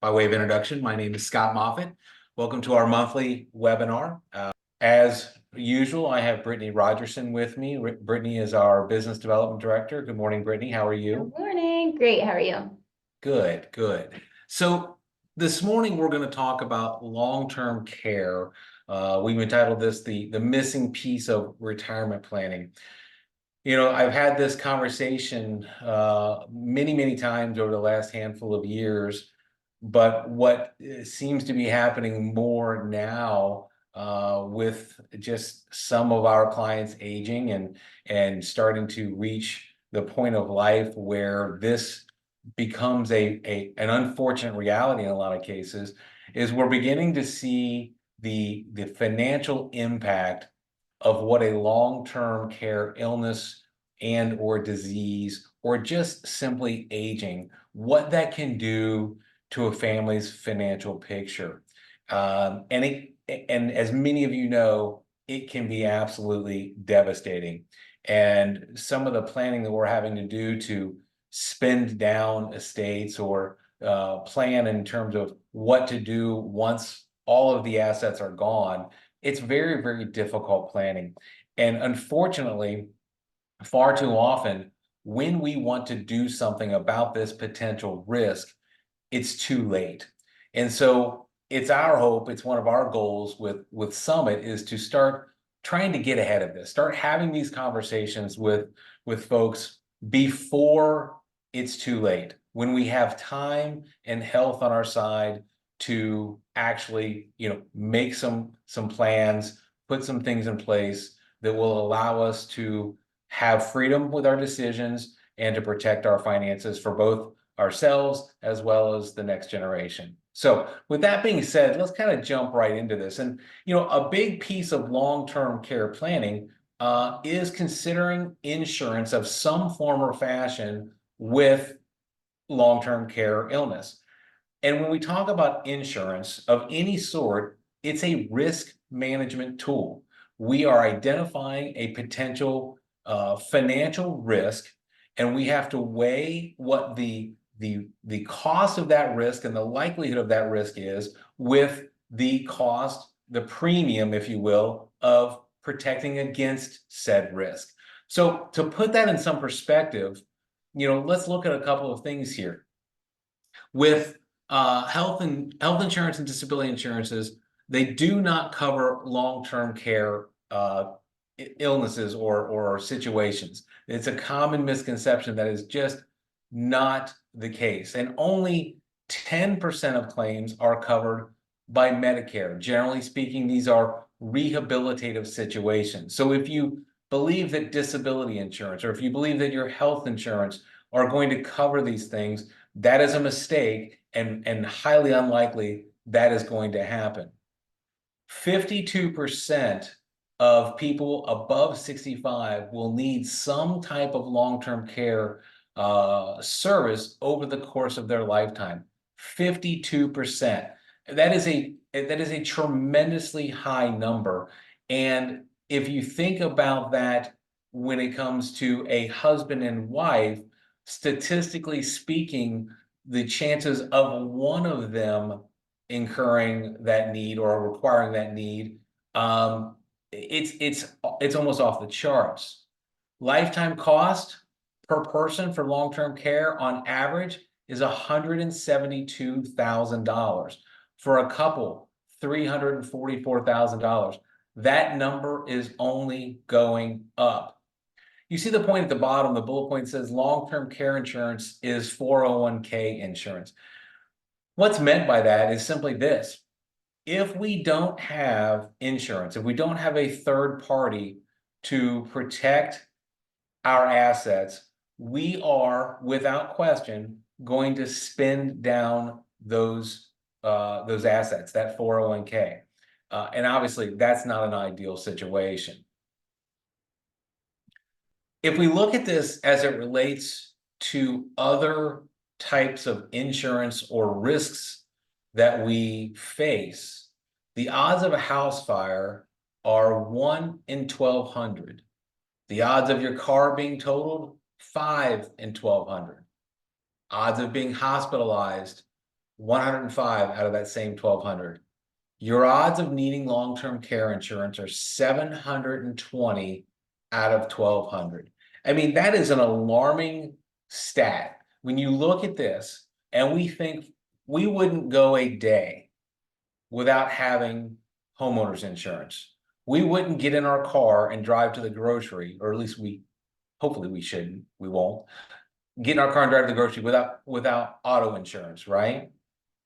By way of introduction, my name is Scott Moffitt. Welcome to our monthly webinar. As usual, I have Brittany Rogerson with me. Brittany is our Business Development Director. Good morning, Brittany. How are you? Good morning. Great. How are you? Good, good. So this morning we're going to talk about long-term care. We've entitled this the missing piece of retirement planning. You know, I've had this conversation many times over the last handful of years, but what seems to be happening more now with just some of our clients aging and starting to reach the point of life where this becomes an unfortunate reality in a lot of cases, is we're beginning to see the financial impact of what a long-term care illness and or disease or just simply aging, what that can do to a family's financial picture. And as many of you know, it can be absolutely devastating. And some of the planning that we're having to do to spend down estates or plan in terms of what to do once all of the assets are gone, it's very difficult planning. And unfortunately, far too often, when we want to do something about this potential risk, it's too late. And so it's our hope, it's one of our goals with Summit, is to start trying to get ahead of this, start having these conversations with folks before it's too late, when we have time and health on our side to actually, make some plans, put some things in place that will allow us to have freedom with our decisions and to protect our finances for both ourselves as well as the next generation. So with that being said, let's kind of jump right into this. And, a big piece of long-term care planning is considering insurance of some form or fashion with long-term care illness. And when we talk about insurance of any sort, it's a risk management tool. We are identifying a potential financial risk, and we have to weigh what the cost of that risk and the likelihood of that risk is with the cost, the premium, if you will, of protecting against said risk. So to put that in some perspective, let's look at a couple of things here. With health insurance and disability insurances, they do not cover long-term care illnesses or situations. It's a common misconception that is just not the case. And only 10% of claims are covered by Medicare. Generally speaking, these are rehabilitative situations. So if you believe that disability insurance, or if you believe that your health insurance are going to cover these things, that is a mistake and highly unlikely that is going to happen. 52% of people above 65 will need some type of long-term care service over the course of their lifetime. 52%. That is a tremendously high number. And if you think about that when it comes to a husband and wife, statistically speaking, the chances of one of them incurring that need or requiring that need, it's almost off the charts. Lifetime cost per person for long-term care on average is $172,000. For a couple, $344,000. That number is only going up. You see the point at the bottom, the bullet point says long-term care insurance is 401k insurance. What's meant by that is simply this. If we don't have insurance, if we don't have a third party to protect our assets, we are, without question, going to spend down those assets, that 401k. And obviously, that's not an ideal situation. If we look at this as it relates to other types of insurance or risks that we face, the odds of a house fire are 1 in 1,200. The odds of your car being totaled, 5 in 1,200. Odds of being hospitalized, 105 out of that same 1,200. Your odds of needing long-term care insurance are 720 out of 1,200. I mean, that is an alarming stat. When you look at this and we think we wouldn't go a day without having homeowners insurance. We wouldn't get in our car and drive to the grocery, or at least hopefully we shouldn't, we won't, get in our car and drive to the grocery without auto insurance, right?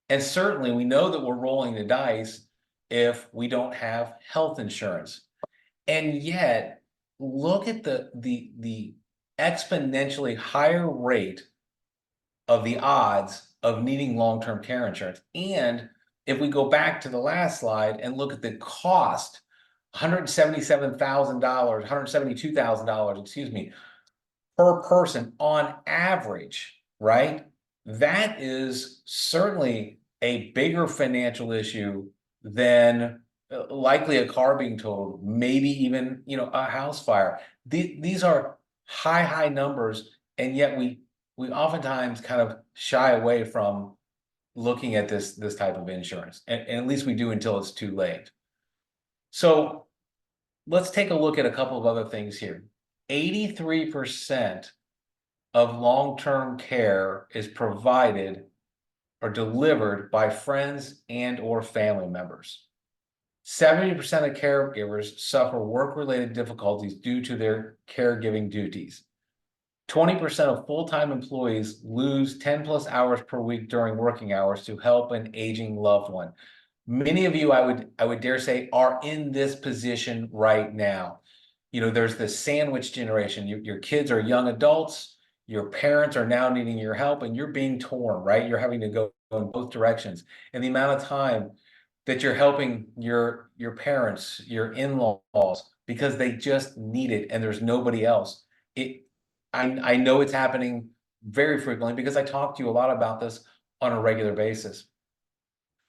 And certainly we know that we're rolling the dice if we don't have health insurance. And yet, look at the exponentially higher rate of the odds of needing long-term care insurance. And if we go back to the last slide and look at the cost, $177,000, $172,000, excuse me, per person on average, right? That is certainly a bigger financial issue than likely a car being totaled, maybe even, a house fire. These are high numbers, and yet we oftentimes kind of shy away from looking at this type of insurance, and at least we do until it's too late. So let's take a look at a couple of other things here. 83% of long-term care is provided or delivered by friends and or family members. 70% of caregivers suffer work-related difficulties due to their caregiving duties. 20% of full-time employees lose 10+ hours per week during working hours to help an aging loved one. Many of you, I would dare say, are in this position right now. There's this sandwich generation. Your kids are young adults, your parents are now needing your help, and you're being torn, right? You're having to go in both directions. And the amount of time that you're helping your parents, your in-laws, because they just need it and there's nobody else. I know it's happening very frequently because I talk to you a lot about this on a regular basis.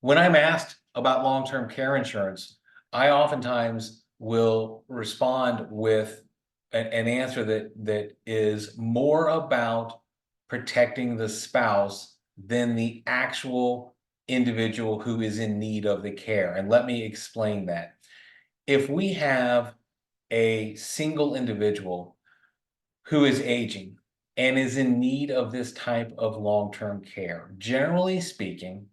When I'm asked about long-term care insurance, I oftentimes will respond with an answer that is more about protecting the spouse than the actual individual who is in need of the care. And let me explain that. If we have a single individual who is aging and is in need of this type of long-term care, generally speaking,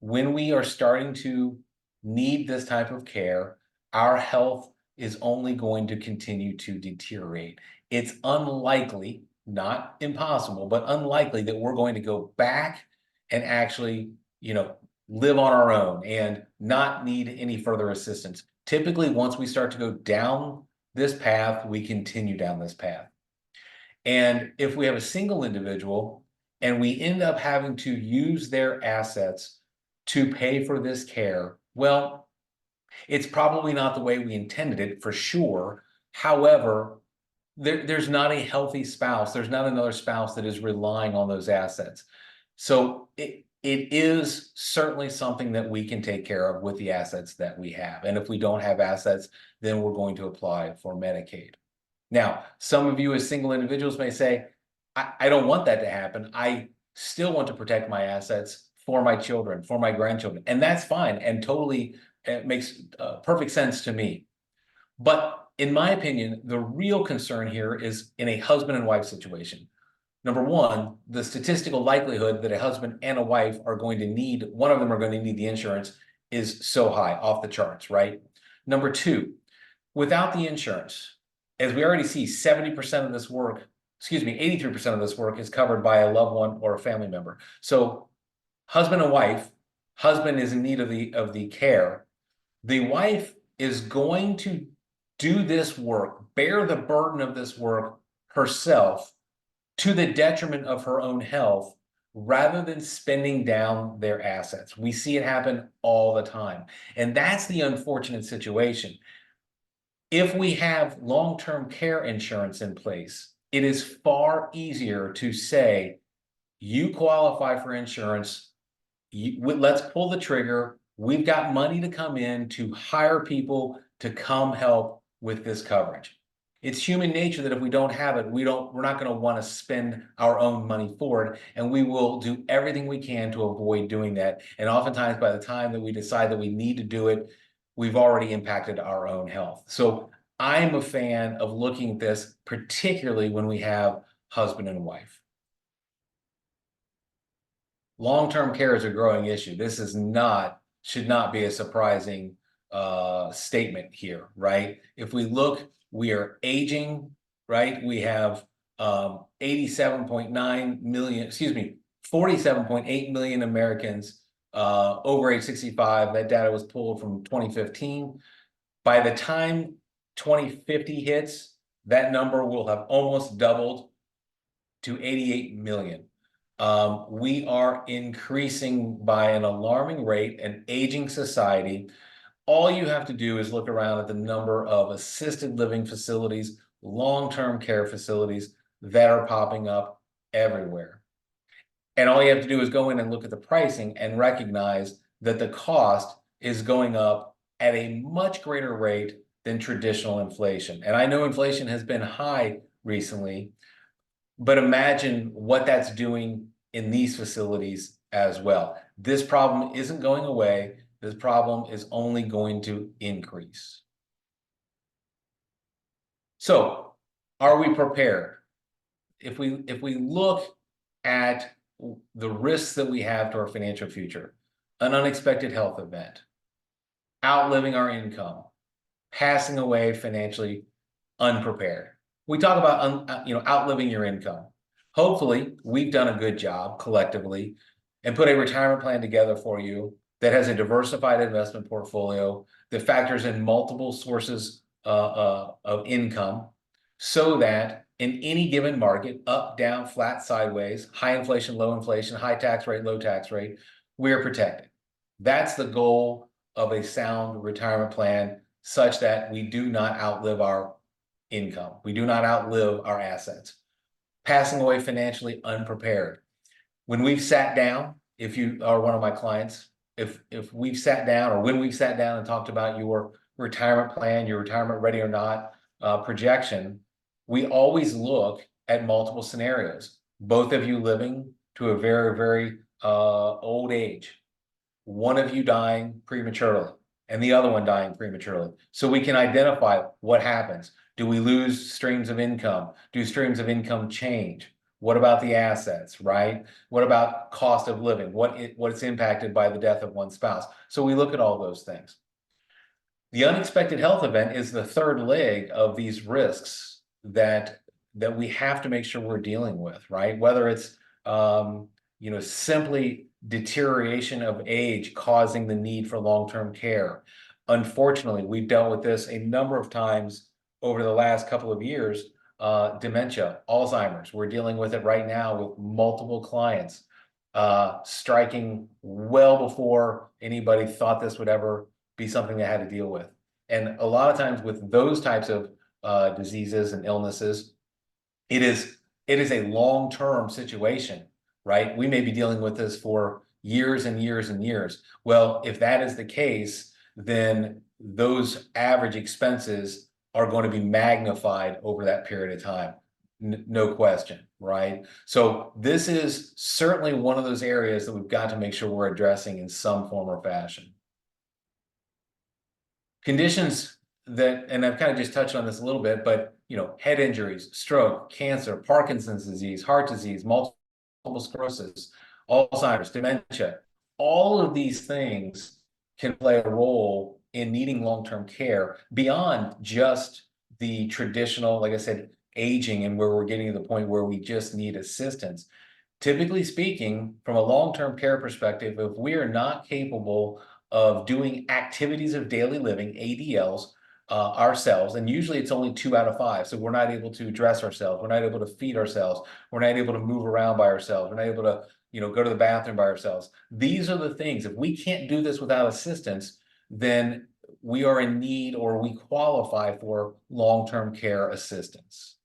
when we are starting to need this type of care, our health is only going to continue to deteriorate. It's unlikely, not impossible, but unlikely that we're going to go back and actually, live on our own and not need any further assistance. Typically, once we start to go down this path, we continue down this path. And if we have a single individual and we end up having to use their assets to pay for this care, well, it's probably not the way we intended it, for sure. However, there's not a healthy spouse. There's not another spouse that is relying on those assets. So it is certainly something that we can take care of with the assets that we have. And if we don't have assets, then we're going to apply for Medicaid. Now, some of you as single individuals may say, I don't want that to happen. I still want to protect my assets for my children, for my grandchildren. And that's fine and totally makes perfect sense to me. But in my opinion, the real concern here is in a husband and wife situation. Number one, the statistical likelihood that a husband and a wife are going to need, one of them are going to need the insurance is so high, off the charts, right? Number two, without the insurance, as we already see, 70% of this work, 83% of this work is covered by a loved one or a family member. So husband and wife, husband is in need of the care. The wife is going to do this work, bear the burden of this work herself to the detriment of her own health rather than spending down their assets. We see it happen all the time. And that's the unfortunate situation. If we have long-term care insurance in place, it is far easier to say, you qualify for insurance, let's pull the trigger. We've got money to come in to hire people to come help with this coverage. It's human nature that if we don't have it, we're not going to want to spend our own money for it. And we will do everything we can to avoid doing that. And oftentimes by the time that we decide that we need to do it, we've already impacted our own health. So I'm a fan of looking at this, particularly when we have husband and wife. Long-term care is a growing issue. This should not be a surprising statement here, right? If we look, we are aging, right? We have 87.9 million, excuse me, 47.8 million Americans over age 65. That data was pulled from 2015. By the time 2050 hits, that number will have almost doubled to 88 million. We are increasing by an alarming rate, an aging society. All you have to do is look around at the number of assisted living facilities, long-term care facilities that are popping up everywhere. And all you have to do is go in and look at the pricing and recognize that the cost is going up at a much greater rate than traditional inflation. And I know inflation has been high recently, but imagine what that's doing in these facilities as well. This problem isn't going away. This problem is only going to increase. So, are we prepared? If we look at the risks that we have to our financial future, an unexpected health event, outliving our income, passing away financially unprepared. We talk about outliving your income. Hopefully, we've done a good job collectively and put a retirement plan together for you that has a diversified investment portfolio that factors in multiple sources of income so that in any given market, up, down, flat, sideways, high inflation, low inflation, high tax rate, low tax rate, we're protected. That's the goal of a sound retirement plan, such that we do not outlive our income. We do not outlive our assets. Passing away financially unprepared. When we've sat down, if you are one of my clients, if we've sat down or when we've sat down and talked about your retirement plan, your retirement ready or not projection, we always look at multiple scenarios. Both of you living to a very, very old age. One of you dying prematurely and the other one dying prematurely. So we can identify what happens. Do we lose streams of income? Do streams of income change? What about the assets, right? What about cost of living? What's impacted by the death of one spouse? So we look at all those things. The unexpected health event is the third leg of these risks that we have to make sure we're dealing with, right? Whether it's simply deterioration of age causing the need for long-term care. Unfortunately, we've dealt with this a number of times over the last couple of years. Dementia, Alzheimer's, we're dealing with it right now with multiple clients, striking well before anybody thought this would ever be something they had to deal with. And a lot of times with those types of diseases and illnesses, it is a long-term situation, right? We may be dealing with this for years and years and years. Well, if that is the case, then those average expenses are going to be magnified over that period of time. No question, right? So this is certainly one of those areas that we've got to make sure we're addressing in some form or fashion. Conditions that, and I've kind of just touched on this a little bit, but head injuries, stroke, cancer, Parkinson's disease, heart disease, multiple sclerosis, Alzheimer's, dementia, all of these things can play a role in needing long-term care beyond just the traditional, like I said, aging and where we're getting to the point where we just need assistance. Typically speaking, from a long-term care perspective, if we are not capable of doing activities of daily living, ADLs, ourselves, and usually it's only 2 out of 5. So we're not able to dress ourselves, we're not able to feed ourselves, we're not able to move around by ourselves, we're not able to, go to the bathroom by ourselves. These are the things. If we can't do this without assistance, then we are in need or we qualify for long-term care assistance.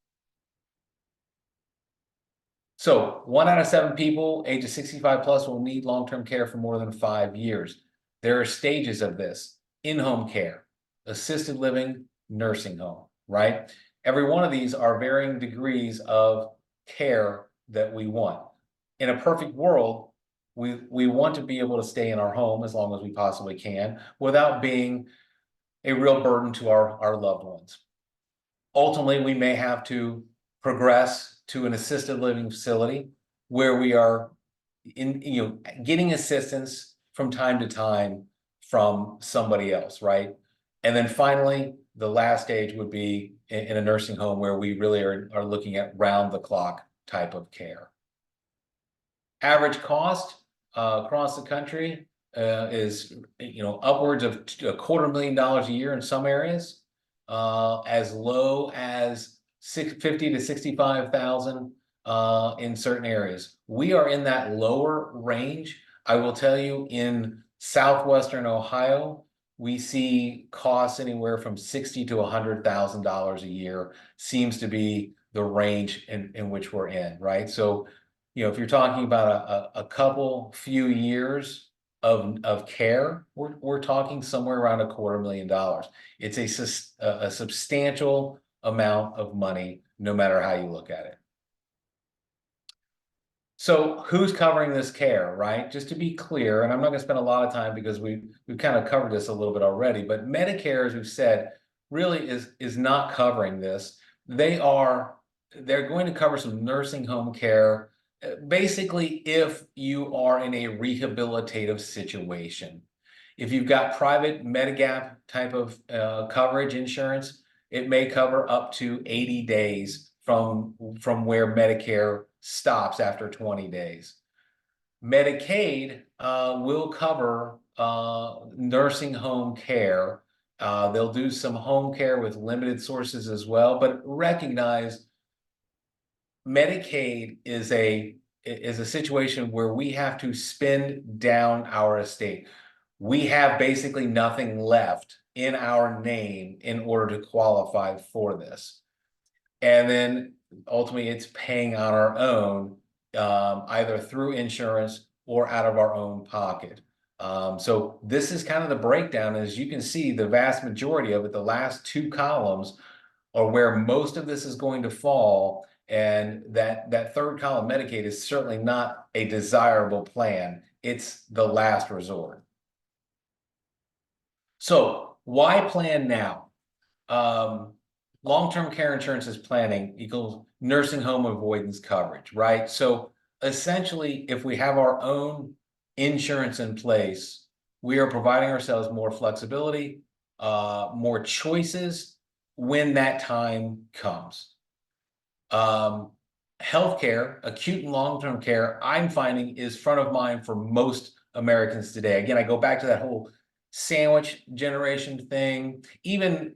So 1 out of 7 people ages 65 plus will need long-term care for more than 5 years. There are stages of this: in-home care, assisted living, nursing home, right? Every one of these are varying degrees of care that we want. In a perfect world, we want to be able to stay in our home as long as we possibly can without being a real burden to our loved ones. Ultimately, we may have to progress to an assisted living facility where we are getting assistance from time to time from somebody else, right? And then finally, the last stage would be in a nursing home where we really are looking at round the clock type of care. Average cost across the country is upwards of $250,000 a year in some areas, as low as 50 to 65,000 in certain areas. We are in that lower range. I will tell you, in southwestern Ohio, we see costs anywhere from $60,000 to $100,000 a year seems to be the range in which we're in, right? So, if you're talking about a few years of care, we're talking somewhere around $250,000. It's a substantial amount of money, no matter how you look at it. So who's covering this care, right? Just to be clear, and I'm not going to spend a lot of time because we've kind of covered this a little bit already, but Medicare, as we've said, really is not covering this. They're going to cover some nursing home care, basically if you are in a rehabilitative situation. If you've got private Medigap type of coverage insurance, it may cover up to 80 days from where Medicare stops after 20 days. Medicaid will cover nursing home care. They'll do some home care with limited sources as well, but recognize Medicaid is a situation where we have to spend down our estate. We have basically nothing left in our name in order to qualify for this. And then ultimately it's paying on our own, either through insurance or out of our own pocket. So this is kind of the breakdown. As you can see, the vast majority of it, the last two columns, are where most of this is going to fall. And that third column, Medicaid, is certainly not a desirable plan. It's the last resort. So why plan now? Long-term care insurance is planning equals nursing home avoidance coverage, right? So essentially, if we have our own insurance in place, we are providing ourselves more flexibility, more choices when that time comes. Healthcare, acute and long-term care, I'm finding is front of mind for most Americans today. Again, I go back to that whole sandwich generation thing, even,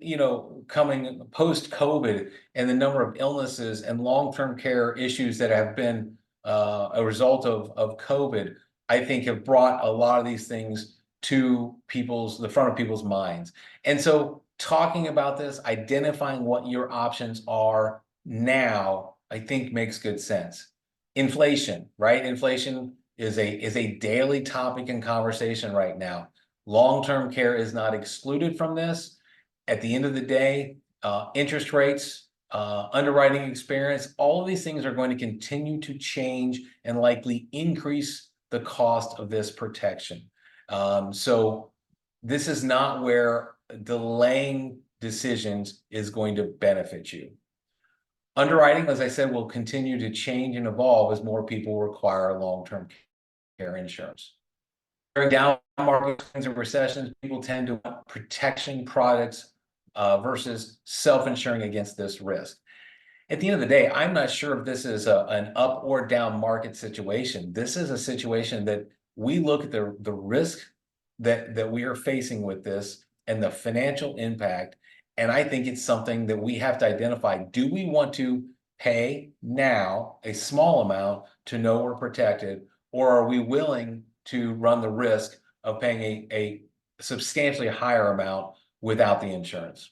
coming post-COVID and the number of illnesses and long-term care issues that have been a result of COVID, I think have brought a lot of these things to the front of people's minds. And so talking about this, identifying what your options are now, I think makes good sense. Inflation, right? Inflation is a daily topic in conversation right now. Long-term care is not excluded from this. At the end of the day, interest rates, underwriting experience, all of these things are going to continue to change and likely increase the cost of this protection. So this is not where delaying decisions is going to benefit you. Underwriting, as I said, will continue to change and evolve as more people require long-term care insurance. During down market swings and recessions, people tend to want protection products versus self-insuring against this risk. At the end of the day, I'm not sure if this is an up or down market situation. This is a situation that we look at the risk that we are facing with this and the financial impact. And I think it's something that we have to identify. Do we want to pay now a small amount to know we're protected, or are we willing to run the risk of paying a substantially higher amount without the insurance?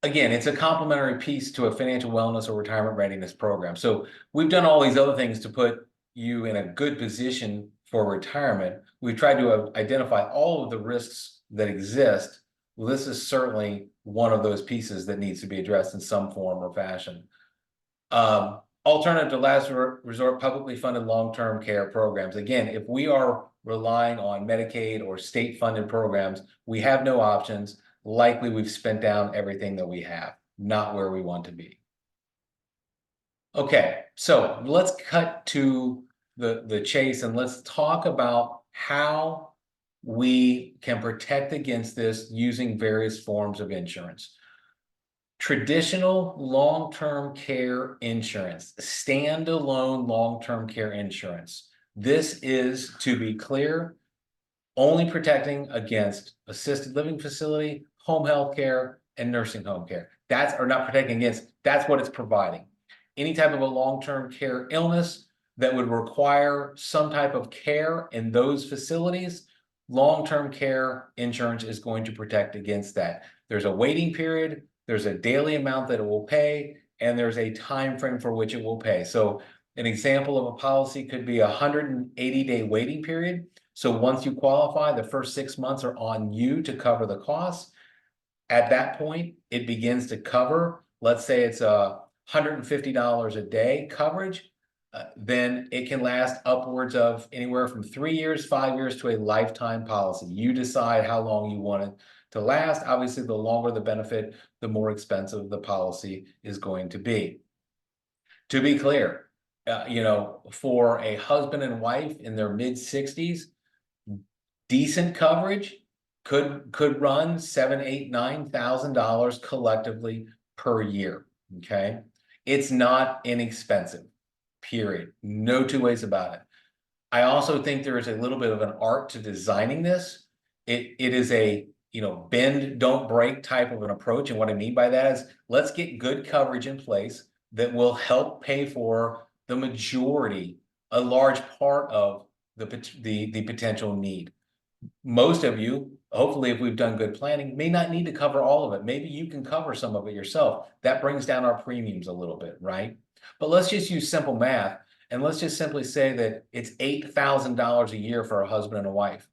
Again, it's a complementary piece to a financial wellness or retirement readiness program. So we've done all these other things to put you in a good position for retirement. We've tried to identify all of the risks that exist. Well, this is certainly one of those pieces that needs to be addressed in some form or fashion. Alternative to last resort, publicly funded long-term care programs. Again, if we are relying on Medicaid or state-funded programs, we have no options. Likely we've spent down everything that we have, not where we want to be. Okay, so let's cut to the chase and let's talk about how we can protect against this using various forms of insurance. Traditional long-term care insurance, standalone long-term care insurance. This is, to be clear, only protecting against assisted living facility, home health care, and nursing home care. That's, or not protecting against, that's what it's providing. Any type of a long-term care illness that would require some type of care in those facilities, long-term care insurance is going to protect against that. There's a waiting period, there's a daily amount that it will pay, and there's a time frame for which it will pay. So an example of a policy could be a 180-day waiting period. So once you qualify, the first 6 months are on you to cover the costs. At that point, it begins to cover, let's say it's $150 a day coverage, then it can last upwards of anywhere from 3 years, 5 years to a lifetime policy. You decide how long you want it to last. Obviously, the longer the benefit, the more expensive the policy is going to be. To be clear, for a husband and wife in their mid-60s, decent coverage could run $7,000, $8,000, $9,000 collectively per year. Okay, it's not inexpensive. Period. No two ways about it. I also think there is a little bit of an art to designing this. It is a bend, don't break type of an approach. And what I mean by that is let's get good coverage in place that will help pay for the majority, a large part of the potential need. Most of you, hopefully, if we've done good planning, may not need to cover all of it. Maybe you can cover some of it yourself. That brings down our premiums a little bit, right? But let's just use simple math and let's just simply say that it's $8,000 a year for a husband and a wife.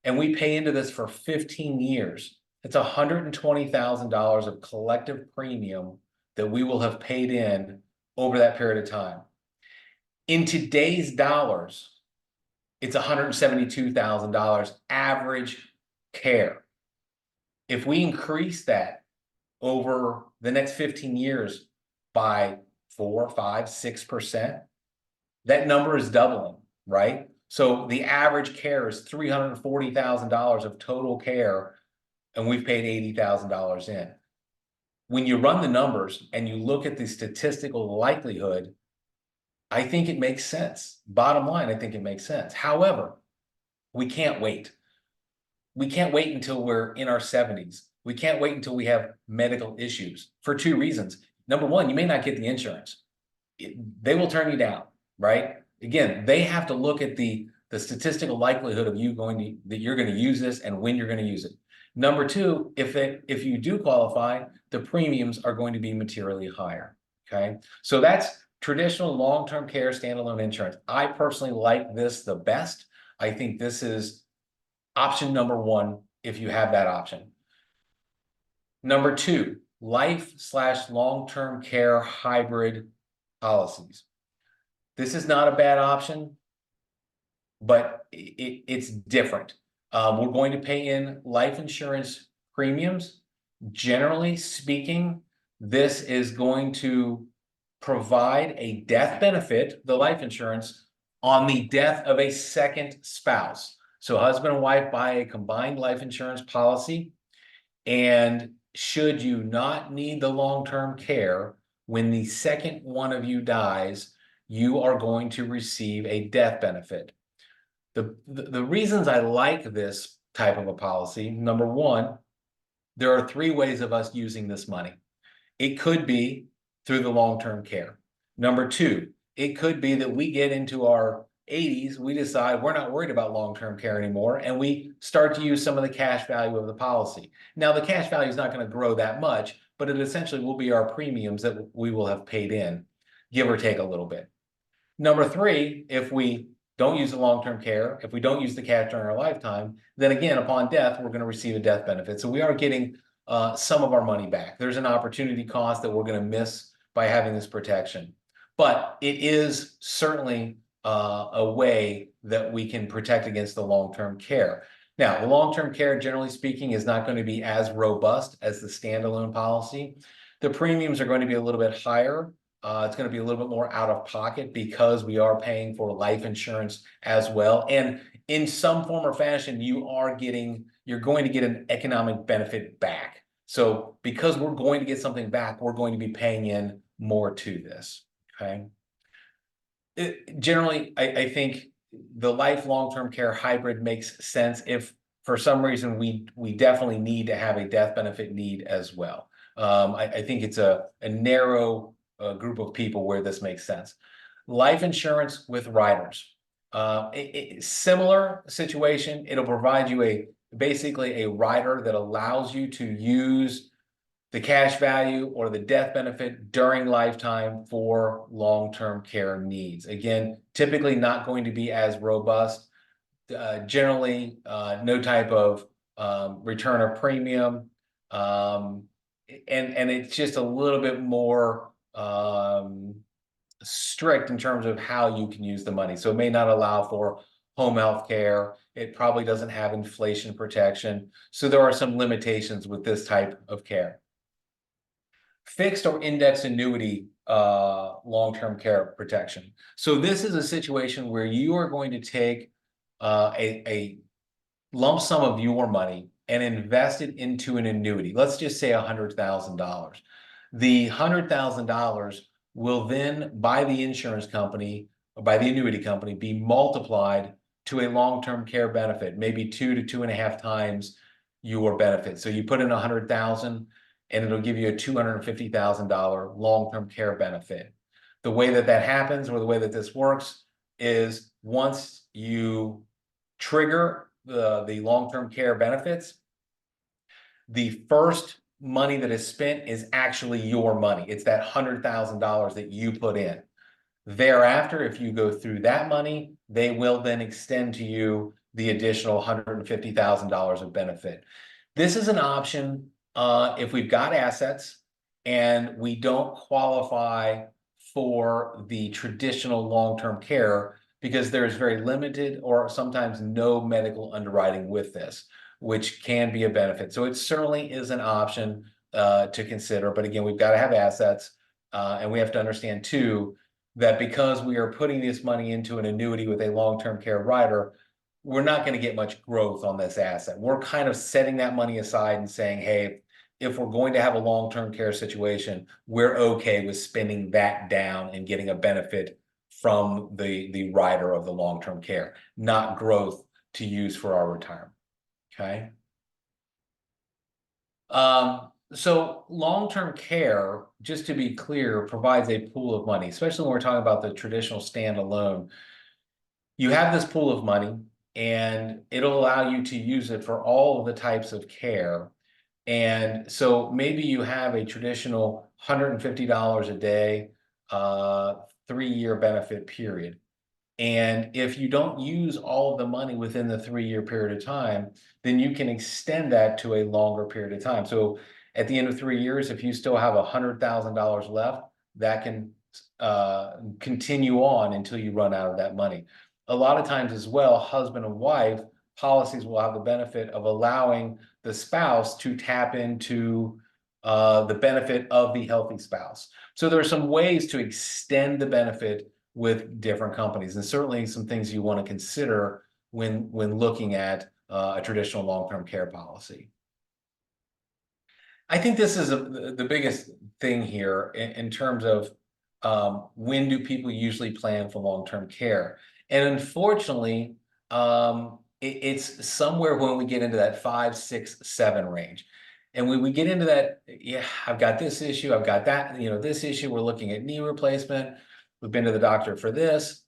And we pay into this for 15 years. It's $120,000 of collective premium that we will have paid in over that period of time. In today's dollars, it's $172,000 average care. If we increase that over the next 15 years by 4, 5, 6%, that number is doubling, right? So the average care is $340,000 of total care, and we've paid $80,000 in. When you run the numbers and you look at the statistical likelihood, I think it makes sense. Bottom line, I think it makes sense. However, we can't wait. We can't wait until we're in our 70s. We can't wait until we have medical issues for 2 reasons. Number one, you may not get the insurance. They will turn you down, right? Again, they have to look at the statistical likelihood of you that you're going to use this and when you're going to use it. Number two, if you do qualify, the premiums are going to be materially higher. Okay, so that's traditional long-term care standalone insurance. I personally like this the best. I think this is option number 1 if you have that option. Number 2, life/long-term care hybrid policies. This is not a bad option, but it's different. We're going to pay in life insurance premiums. Generally speaking, this is going to provide a death benefit, the life insurance, on the death of a second spouse. So husband and wife buy a combined life insurance policy, and should you not need the long-term care, when the second one of you dies, you are going to receive a death benefit. The reasons I like this type of a policy, number 1, there are 3 ways of us using this money. It could be through the long-term care. Number 2, it could be that we get into our 80s, we decide we're not worried about long-term care anymore, and we start to use some of the cash value of the policy. Now, the cash value is not going to grow that much, but it essentially will be our premiums that we will have paid in, give or take a little bit. Number 3, if we don't use the long-term care, if we don't use the cash during our lifetime, then again, upon death, we're going to receive a death benefit. So we are getting some of our money back. There's an opportunity cost that we're going to miss by having this protection. But it is certainly a way that we can protect against the long-term care. Now, the long-term care, generally speaking, is not going to be as robust as the standalone policy. The premiums are going to be a little bit higher. It's going to be a little bit more out of pocket because we are paying for life insurance as well. And in some form or fashion, you're going to get an economic benefit back. So because we're going to get something back, we're going to be paying in more to this. Okay. Generally, I think the life long-term care hybrid makes sense if for some reason we definitely need to have a death benefit need as well. I think it's a narrow group of people where this makes sense. Life insurance with riders. Similar situation. It'll provide you basically a rider that allows you to use the cash value or the death benefit during lifetime for long-term care needs. Again, typically not going to be as robust. Generally, no type of return of premium. And it's just a little bit more strict in terms of how you can use the money. So it may not allow for home health care. It probably doesn't have inflation protection. So there are some limitations with this type of care. Fixed or index annuity long-term care protection. So this is a situation where you are going to take a lump sum of your money and invest it into an annuity. Let's just say $100,000. The $100,000 will then, by the insurance company or by the annuity company, be multiplied to a long-term care benefit, maybe 2 to 2.5 times your benefit. So you put in $100,000 and it'll give you a $250,000 long-term care benefit. The way that happens, or the way that this works, is once you trigger the long-term care benefits, the first money that is spent is actually your money. It's that $100,000 that you put in. Thereafter, if you go through that money, they will then extend to you the additional $150,000 of benefit. This is an option if we've got assets and we don't qualify for the traditional long-term care, because there's very limited or sometimes no medical underwriting with this, which can be a benefit. So it certainly is an option to consider. But again, we've got to have assets, and we have to understand too that because we are putting this money into an annuity with a long-term care rider, we're not going to get much growth on this asset. We're kind of setting that money aside and saying, hey, if we're going to have a long-term care situation, we're okay with spending that down and getting a benefit from the rider of the long-term care, not growth to use for our retirement. Okay. So long-term care, just to be clear, provides a pool of money, especially when we're talking about the traditional standalone. You have this pool of money and it'll allow you to use it for all of the types of care. And so maybe you have a traditional $150 a day, 3-year benefit period. And if you don't use all of the money within the 3-year period of time, then you can extend that to a longer period of time. So at the end of 3 years, if you still have $100,000 left, that can continue on until you run out of that money. A lot of times as well, husband and wife policies will have the benefit of allowing the spouse to tap into the benefit of the healthy spouse. So there are some ways to extend the benefit with different companies, and certainly some things you want to consider when looking at a traditional long-term care policy. I think this is the biggest thing here in terms of when do people usually plan for long-term care. And unfortunately, it's somewhere when we get into that 5, 6, 7 range. And when we get into that, yeah, I've got this issue, I've got that, this issue, we're looking at knee replacement, we've been to the doctor for this.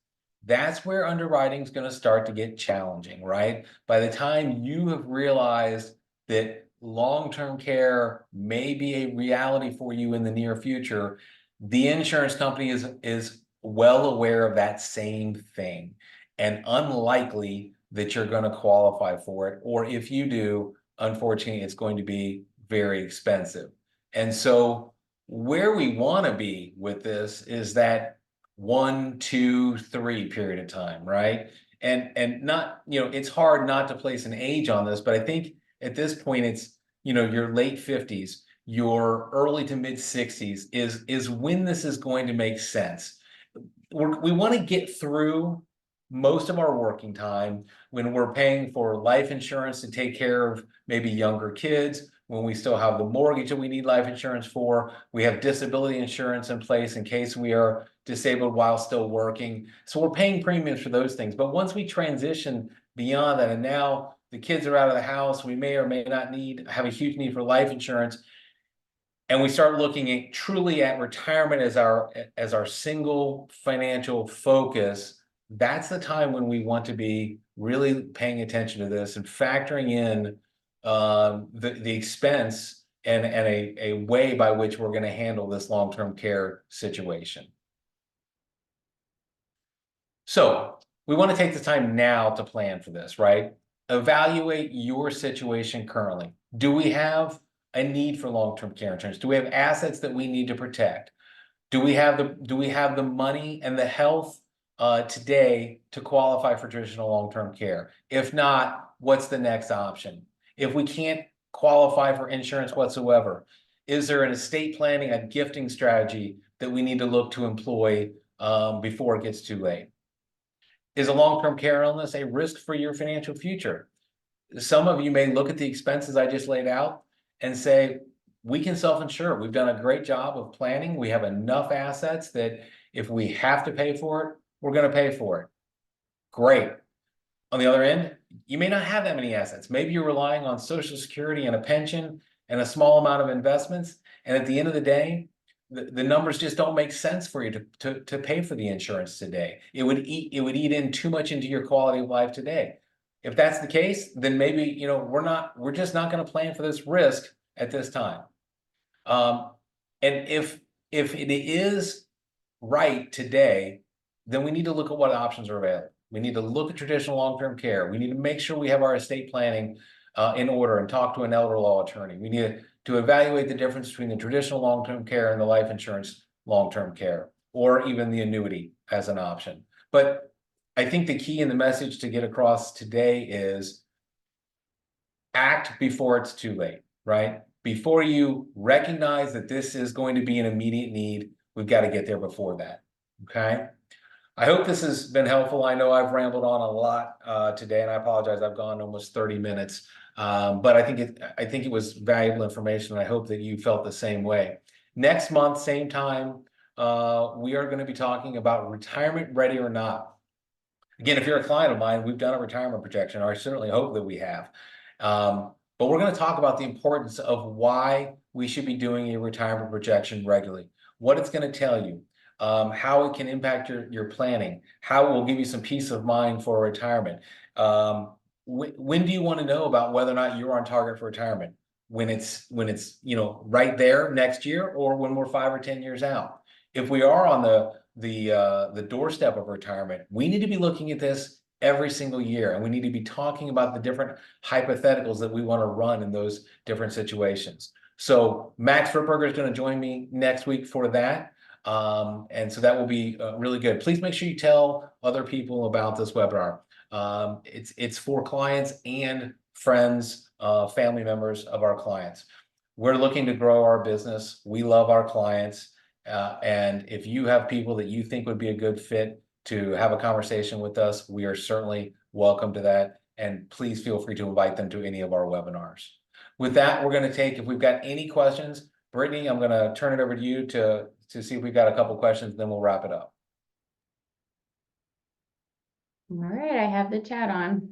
That's where underwriting is going to start to get challenging, right? By the time you have realized that long-term care may be a reality for you in the near future, the insurance company is well aware of that same thing and unlikely that you're going to qualify for it. Or if you do, unfortunately, it's going to be very expensive. And so where we want to be with this is that 1, 2, 3 period of time, right? And not, it's hard not to place an age on this, but I think at this point it's, your late 50s, your early to mid 60s is when this is going to make sense. We want to get through most of our working time when we're paying for life insurance to take care of maybe younger kids, when we still have the mortgage that we need life insurance for, we have disability insurance in place in case we are disabled while still working. So we're paying premiums for those things. But once we transition beyond that, and now the kids are out of the house, we may or may not have a huge need for life insurance, and we start looking truly at retirement as our single financial focus, that's the time when we want to be really paying attention to this and factoring in the expense and a way by which we're going to handle this long-term care situation. So we want to take the time now to plan for this, right? Evaluate your situation currently. Do we have a need for long-term care insurance? Do we have assets that we need to protect? Do we have the money and the health today to qualify for traditional long-term care? If not, what's the next option? If we can't qualify for insurance whatsoever, is there an estate planning, a gifting strategy that we need to look to employ before it gets too late? Is a long-term care illness a risk for your financial future? Some of you may look at the expenses I just laid out and say, we can self-insure. We've done a great job of planning. We have enough assets that if we have to pay for it, we're going to pay for it. Great. On the other end, you may not have that many assets. Maybe you're relying on Social Security and a pension and a small amount of investments. And at the end of the day, the numbers just don't make sense for you to pay for the insurance today. It would eat in too much into your quality of life today. If that's the case, then maybe, we're just not going to plan for this risk at this time. And if it is right today, then we need to look at what options are available. We need to look at traditional long-term care. We need to make sure we have our estate planning in order and talk to an elder law attorney. We need to evaluate the difference between the traditional long-term care and the life insurance long-term care, or even the annuity as an option. But I think the key in the message to get across today is act before it's too late, right? Before you recognize that this is going to be an immediate need, we've got to get there before that, okay? I hope this has been helpful. I know I've rambled on a lot today, and I apologize. I've gone almost 30 minutes, but I think it was valuable information, and I hope that you felt the same way. Next month, same time, we are going to be talking about retirement ready or not. Again, if you're a client of mine, we've done a retirement projection, or I certainly hope that we have. But we're going to talk about the importance of why we should be doing a retirement projection regularly, what it's going to tell you, how it can impact your planning, how it will give you some peace of mind for retirement. When do you want to know about whether or not you're on target for retirement? When it's right there next year, or when we're 5 or 10 years out? If we are on the doorstep of retirement, we need to be looking at this every single year, and we need to be talking about the different hypotheticals that we want to run in those different situations. So Max Ripperger is going to join me next week for that. And so that will be really good. Please make sure you tell other people about this webinar. It's for clients and friends, family members of our clients. We're looking to grow our business. We love our clients. And if you have people that you think would be a good fit to have a conversation with us, we are certainly welcome to that. And please feel free to invite them to any of our webinars. With that, we're going to take, if we've got any questions, Brittany, I'm going to turn it over to you to see if we've got a couple questions, then we'll wrap it up. All right, I have the chat on.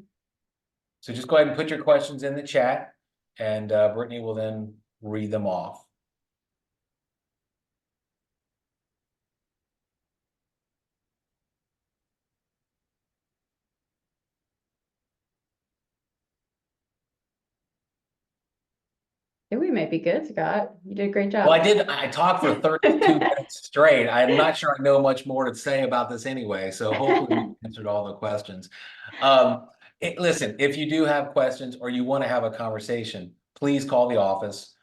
So just go ahead and put your questions in the chat, and Brittany will then read them off. I think we might be good, Scott. You did a great job. Well, I talked for 32 minutes straight. I'm not sure I know much more to say about this anyway, so hopefully we answered all the questions. Listen, if you do have questions or you want to have a conversation, please call the office.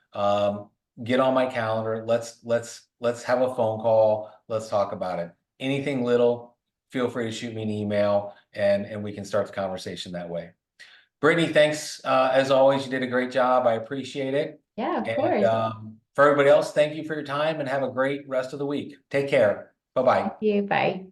get on my calendar. Let's have a phone call. Let's talk about it. Anything little, feel free to shoot me an email and we can start the conversation that way. Brittany, thanks. As always, you did a great job. I appreciate it. Yeah, of And course. for everybody else, thank you for your time and have a great rest of the week. Take care. Bye-bye. Thank you. Bye.